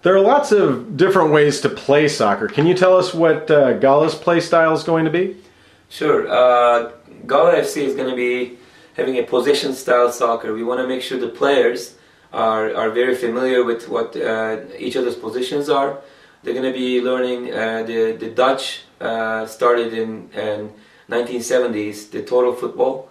There are lots of different ways to play soccer. Can you tell us what Gala's play style is going to be? Sure. Gala FC is going to be having a possession style soccer. We want to make sure the players are very familiar with what each other's positions are. They're going to be learning the Dutch started in 1970s, the Total Football.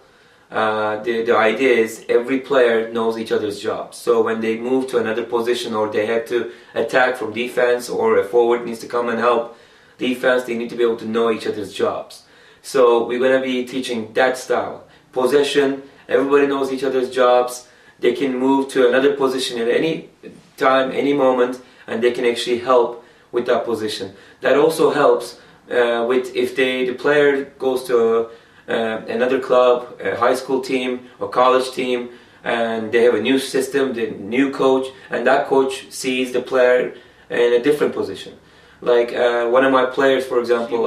The idea is every player knows each other's jobs. So when they move to another position or they have to attack from defense or a forward needs to come and help defense, they need to be able to know each other's jobs. So we're going to be teaching that style. Possession, everybody knows each other's jobs. They can move to another position at any time, any moment, and they can actually help with that position. That also helps with if the player goes to another club, a high school team or college team, and they have a new system, the new coach, and that coach sees the player in a different position. Like one of my players, for example,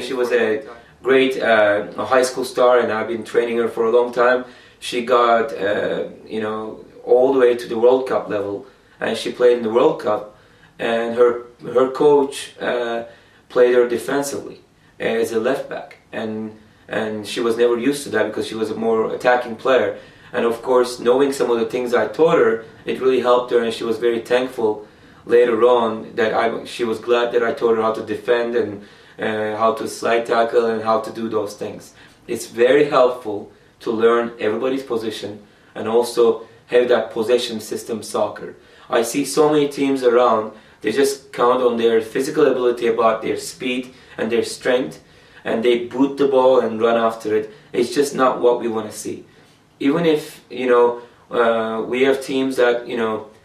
she was a great a high school star, and I've been training her for a long time. She got all the way to the World Cup level, and she played in the World Cup, and her coach played her defensively as a left back, and she was never used to that because she was a more attacking player. And of course, knowing some of the things I taught her, it really helped her, and she was very thankful later on that she was glad that I taught her how to defend and how to slide tackle and how to do those things. It's very helpful to learn everybody's position and also have that possession system soccer. I see so many teams around, they just count on their physical ability, about their speed and their strength, and they boot the ball and run after it. It's just not what we want to see. Even if we have teams that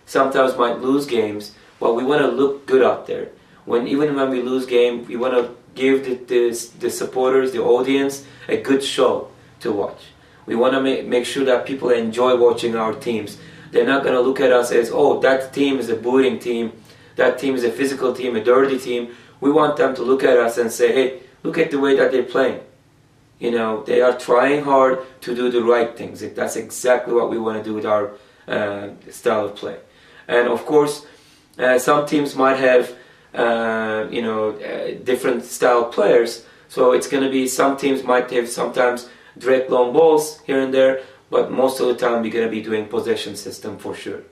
sometimes might lose games, but we want to look good out there. Even when we lose game, we want to give the supporters, the audience, a good show to watch. We want to make sure that people enjoy watching our teams. They're not going to look at us as, oh, that team is a booting team, that team is a physical team, a dirty team. We want them to look at us and say, hey, look at the way that they're playing. They are trying hard to do the right things. That's exactly what we want to do with our style of play. And of course, some teams might have different style players. So it's going to be, some teams might have sometimes direct long balls here and there, but most of the time we're going to be doing possession system for sure.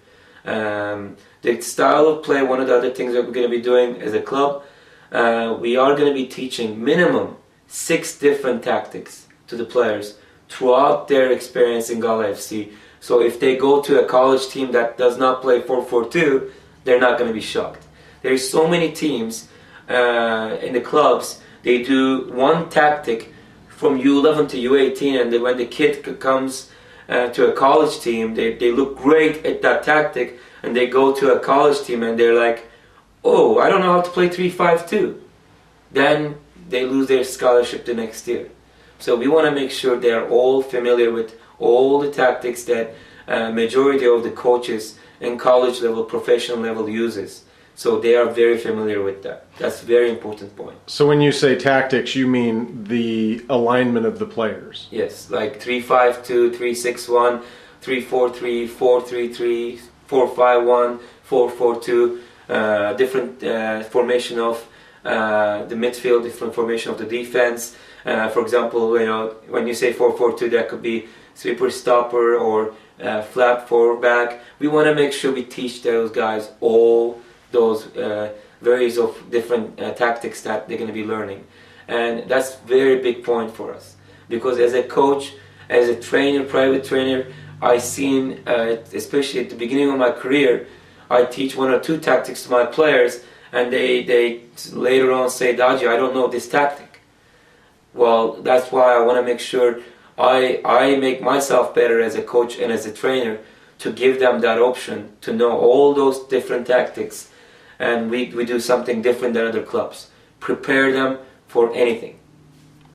The style of play, one of the other things that we're going to be doing as a club, we are going to be teaching minimum 6 different tactics to the players throughout their experience in Gala FC. So if they go to a college team that does not play 4-4-2, they're not going to be shocked. There's so many teams in the clubs, they do one tactic from U11 to U18, and when the kid comes to a college team, they look great at that tactic, and they go to a college team and they're like, oh, I don't know how to play 3-5-2. Then they lose their scholarship the next year. So we want to make sure they are all familiar with all the tactics that majority of the coaches in college level, professional level uses. So they are very familiar with that. That's a very important point. So when you say tactics, you mean the alignment of the players? Yes, like 3-5-2, 3-6-1, 3-4-3, 4-3-3, 4-5-1, 4-4-2, different formation of the midfield, different formation of the defense. For example, when you say 4-4-2, that could be sweeper stopper or flap forward back. We want to make sure we teach those guys all those various of different tactics that they're going to be learning. And that's a very big point for us, because as a coach, as a trainer, private trainer, I've seen, especially at the beginning of my career, I teach 1 or 2 tactics to my players, and they later on say, Daji, I don't know this tactic. Well, that's why I want to make sure I make myself better as a coach and as a trainer to give them that option to know all those different tactics, and we do something different than other clubs. Prepare them for anything.